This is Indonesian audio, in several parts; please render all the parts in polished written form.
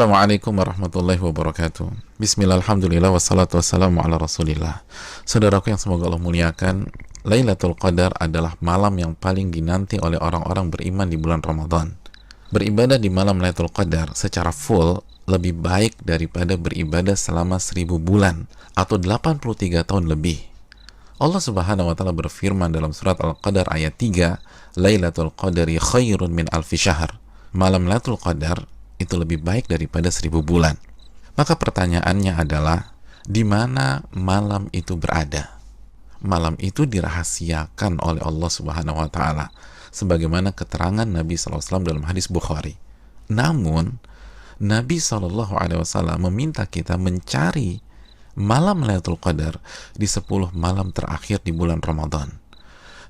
Assalamualaikum warahmatullahi wabarakatuh. Bismillah, alhamdulillah, wassalatu wassalamu ala rasulillah. Saudaraku yang semoga Allah muliakan, Lailatul Qadar adalah malam yang paling dinanti oleh orang-orang beriman di bulan Ramadan. Beribadah di malam Lailatul Qadar secara full lebih baik daripada beribadah selama 1000 bulan atau 83 tahun lebih. Allah Subhanahu wa taala berfirman dalam surat Al-Qadar ayat 3, Lailatul Qadari khairun min alfi syahr. Malam Lailatul Qadar itu lebih baik daripada 1000 bulan. Maka pertanyaannya adalah, di mana malam itu berada? Malam itu dirahasiakan oleh Allah Subhanahu wa taala sebagaimana keterangan Nabi SAW dalam hadis Bukhari. Namun Nabi SAW meminta kita mencari malam Lailatul Qadar di 10 malam terakhir di bulan Ramadan.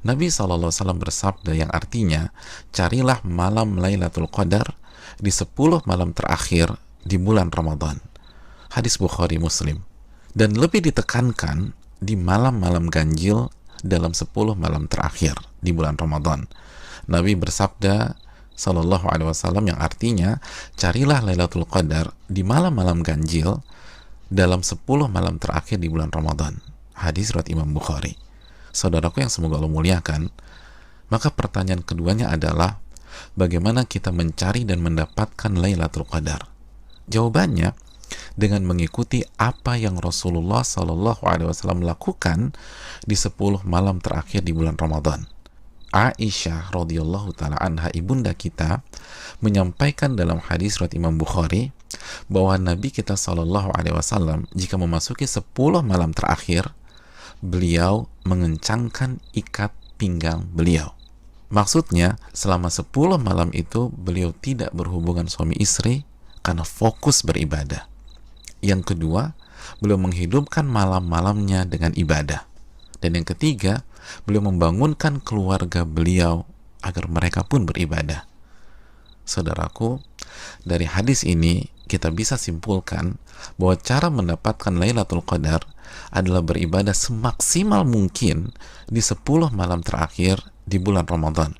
Nabi SAW bersabda yang artinya, carilah malam Lailatul Qadar di 10 malam terakhir di bulan Ramadan. Hadis Bukhari Muslim. Dan lebih ditekankan di malam-malam ganjil dalam 10 malam terakhir di bulan Ramadan. Nabi bersabda sallallahu alaihi wasallam yang artinya, carilah Lailatul Qadar di malam-malam ganjil dalam 10 malam terakhir di bulan Ramadan. Hadis riwayat Imam Bukhari. Saudaraku yang semoga Allah muliakan, maka pertanyaan keduanya adalah, bagaimana kita mencari dan mendapatkan Lailatul Qadar? Jawabannya dengan mengikuti apa yang Rasulullah SAW lakukan di 10 malam terakhir di bulan Ramadan. Aisyah radhiyallahu taala anha, ibunda kita, menyampaikan dalam hadis riwayat Imam Bukhari bahwa Nabi kita SAW jika memasuki 10 malam terakhir, beliau mengencangkan ikat pinggang beliau. Maksudnya, selama 10 malam itu beliau tidak berhubungan suami istri karena fokus beribadah. Yang kedua, beliau menghidupkan malam-malamnya dengan ibadah. Dan yang ketiga, beliau membangunkan keluarga beliau agar mereka pun beribadah. Saudaraku, dari hadis ini kita bisa simpulkan bahwa cara mendapatkan Lailatul Qadar adalah beribadah semaksimal mungkin di 10 malam terakhir di bulan Ramadan,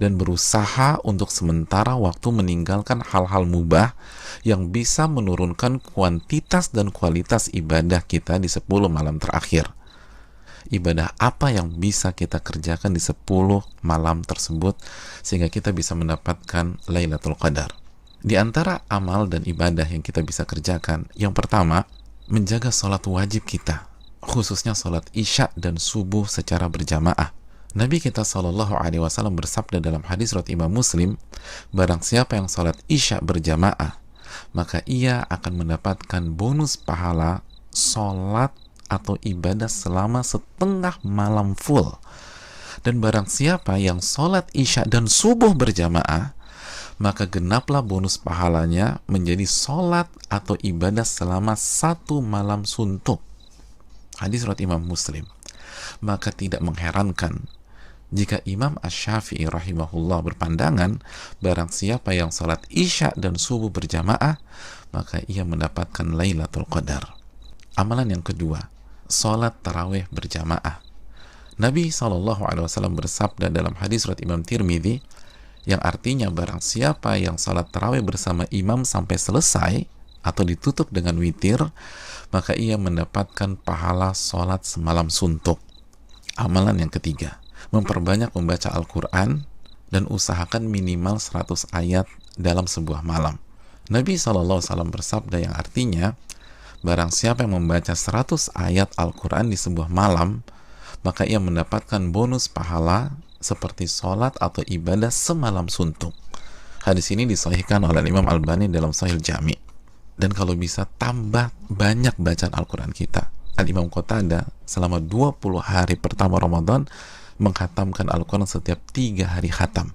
dan berusaha untuk sementara waktu meninggalkan hal-hal mubah yang bisa menurunkan kuantitas dan kualitas ibadah kita di 10 malam terakhir. Ibadah apa yang bisa kita kerjakan di 10 malam tersebut sehingga kita bisa mendapatkan Lailatul Qadar? Di antara amal dan ibadah yang kita bisa kerjakan, yang pertama, menjaga sholat wajib kita, khususnya sholat isya dan subuh secara berjamaah. Nabi kita Shallallahu Alaihi Wasallam bersabda dalam hadis riwayat Imam Muslim, barang siapa yang sholat isya berjamaah, maka ia akan mendapatkan bonus pahala sholat atau ibadah selama setengah malam full. Dan barang siapa yang sholat isya dan subuh berjamaah, maka genaplah bonus pahalanya menjadi sholat atau ibadah selama 1 malam suntuk. Hadis riwayat Imam Muslim. Maka tidak mengherankan jika Imam Asy-Syafi'i rahimahullah berpandangan, barang siapa yang salat isya dan subuh berjamaah, maka ia mendapatkan Lailatul Qadar. Amalan yang kedua, salat tarawih berjamaah. Nabi SAW bersabda dalam hadis riwayat Imam Tirmidzi, yang artinya barang siapa yang salat tarawih bersama imam sampai selesai atau ditutup dengan witir, maka ia mendapatkan pahala salat semalam suntuk. Amalan yang ketiga, memperbanyak membaca Al-Quran dan usahakan minimal 100 ayat dalam sebuah malam. Nabi SAW bersabda yang artinya, barang siapa yang membaca 100 ayat Al-Quran di sebuah malam, maka ia mendapatkan bonus pahala seperti sholat atau ibadah semalam suntuk. Hadis ini disahihkan oleh Imam Albani dalam Sahih Jami. Dan kalau bisa tambah banyak bacaan Al-Quran kita. Al-Imam Qatadah selama 20 hari pertama Ramadan menghatamkan Al-Quran setiap 3 hari khatam.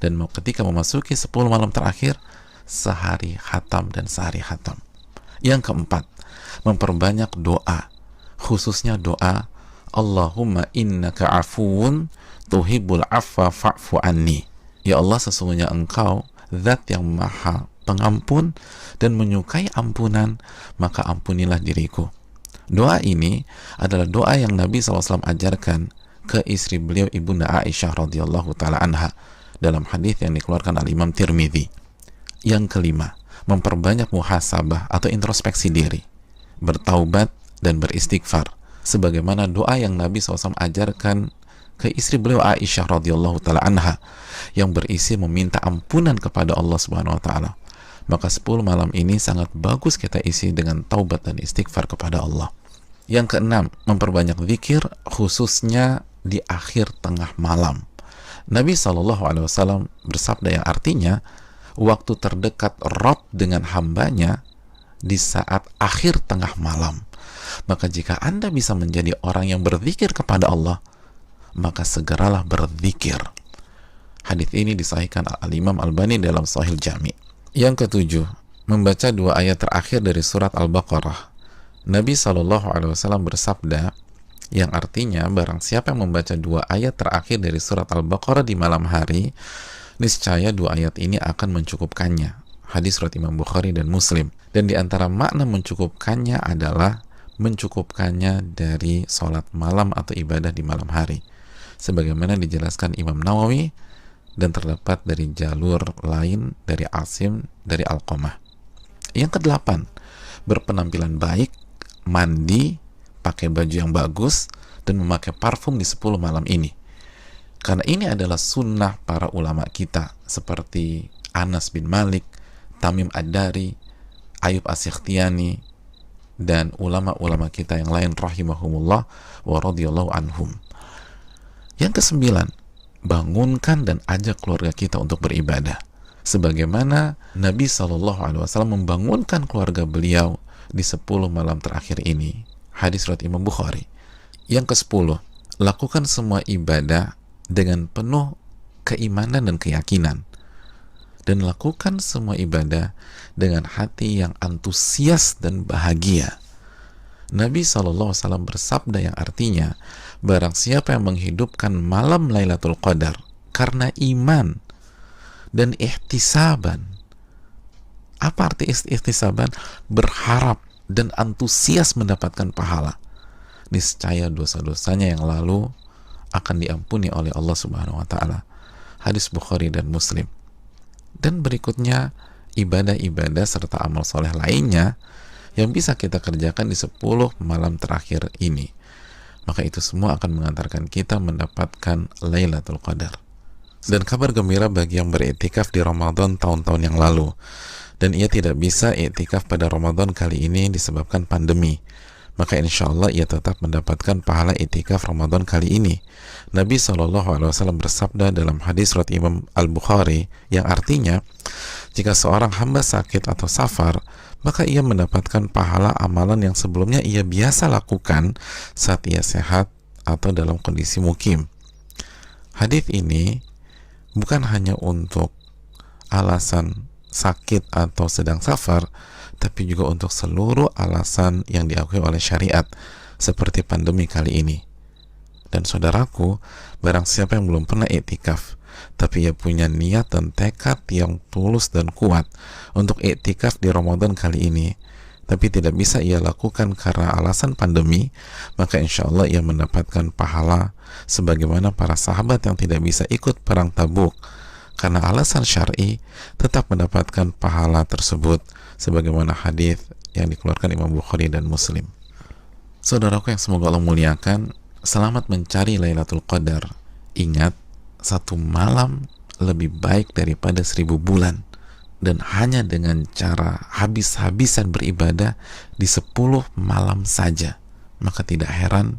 Dan ketika memasuki 10 malam terakhir, sehari khatam dan sehari khatam. Yang keempat, memperbanyak doa, khususnya doa Allahumma innaka afuun tuhibbul afwa fa'fu anni. Ya Allah, sesungguhnya Engkau zat yang maha pengampun dan menyukai ampunan, maka ampunilah diriku. Doa ini adalah doa yang Nabi SAW ajarkan ke istri beliau, ibunda Aisyah radhiyallahu taala anha, dalam hadis yang dikeluarkan oleh Imam Tirmidzi. Yang kelima, memperbanyak muhasabah atau introspeksi diri, bertaubat dan beristighfar, sebagaimana doa yang Nabi SAW ajarkan ke istri beliau Aisyah radhiyallahu taala anha yang berisi meminta ampunan kepada Allah Subhanahu wa taala. Maka 10 malam ini sangat bagus kita isi dengan taubat dan istighfar kepada Allah. Yang keenam, memperbanyak zikir khususnya di akhir tengah malam. Nabi SAW bersabda yang artinya waktu terdekat Rabb dengan hambanya di saat akhir tengah malam. Maka jika Anda bisa menjadi orang yang berzikir kepada Allah, maka segeralah berzikir. Hadis ini disahihkan Al-Imam Albani dalam Sahih Jami'. Yang ketujuh, membaca 2 ayat terakhir dari surat Al-Baqarah. Nabi SAW bersabda yang artinya barang siapa yang membaca 2 ayat terakhir dari surat Al-Baqarah di malam hari, niscaya 2 ayat ini akan mencukupkannya. Hadis riwayat Imam Bukhari dan Muslim. Dan di antara makna mencukupkannya adalah mencukupkannya dari sholat malam atau ibadah di malam hari, sebagaimana dijelaskan Imam Nawawi dan terdapat dari jalur lain dari Asim dari Alqamah. Yang kedelapan, berpenampilan baik, mandi, pakai baju yang bagus, dan memakai parfum di 10 malam ini. Karena ini adalah sunnah para ulama kita seperti Anas bin Malik, Tamim Ad-Dari, Ayub As-Sikhtiyani, dan ulama-ulama kita yang lain rahimahumullah wa radhiyallahu anhum. Yang kesembilan, bangunkan dan ajak keluarga kita untuk beribadah, sebagaimana Nabi SAW membangunkan keluarga beliau di 10 malam terakhir ini. Hadis riwayat Imam Bukhari. Yang ke-10, lakukan semua ibadah dengan penuh keimanan dan keyakinan, dan lakukan semua ibadah dengan hati yang antusias dan bahagia. Nabi SAW bersabda yang artinya, barang siapa yang menghidupkan malam Lailatul Qadar karena iman dan ihtisaban. Apa arti ihtisaban? Berharap dan antusias mendapatkan pahala, niscaya dosa-dosanya yang lalu akan diampuni oleh Allah Subhanahu wa taala. Hadis Bukhari dan Muslim. Dan berikutnya, ibadah-ibadah serta amal soleh lainnya yang bisa kita kerjakan di 10 malam terakhir ini. Maka itu semua akan mengantarkan kita mendapatkan Lailatul Qadar. Dan kabar gembira bagi yang beriktikaf di Ramadan tahun-tahun yang lalu, dan ia tidak bisa iktikaf pada Ramadan kali ini disebabkan pandemi, maka insya Allah ia tetap mendapatkan pahala iktikaf Ramadan kali ini. Nabi SAW bersabda dalam hadis riwayat Imam Al-Bukhari yang artinya, jika seorang hamba sakit atau safar, maka ia mendapatkan pahala amalan yang sebelumnya ia biasa lakukan saat ia sehat atau dalam kondisi mukim. Hadis ini bukan hanya untuk alasan sakit atau sedang safar, tapi juga untuk seluruh alasan yang diakui oleh syariat, seperti pandemi kali ini. Dan saudaraku, barang siapa yang belum pernah iktikaf, tapi ia punya niat dan tekad yang tulus dan kuat untuk iktikaf di Ramadan kali ini, tapi tidak bisa ia lakukan karena alasan pandemi, maka insya Allah ia mendapatkan pahala sebagaimana para sahabat yang tidak bisa ikut perang Tabuk karena alasan syar'i, tetap mendapatkan pahala tersebut sebagaimana hadis yang dikeluarkan Imam Bukhari dan Muslim. Saudaraku yang semoga Allah muliakan, selamat mencari Lailatul Qadar. Ingat, 1 malam lebih baik daripada 1000 bulan, dan hanya dengan cara habis-habisan beribadah di 10 malam saja. Maka tidak heran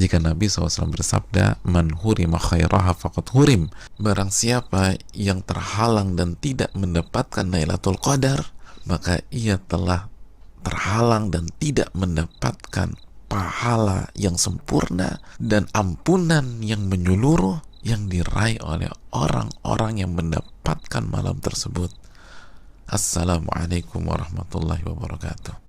jika Nabi SAW bersabda, man hurima khairaha faqad hurim. Barang siapa yang terhalang dan tidak mendapatkan Lailatul Qadar, maka ia telah terhalang dan tidak mendapatkan pahala yang sempurna dan ampunan yang menyeluruh yang diraih oleh orang-orang yang mendapatkan malam tersebut. Assalamualaikum warahmatullahi wabarakatuh.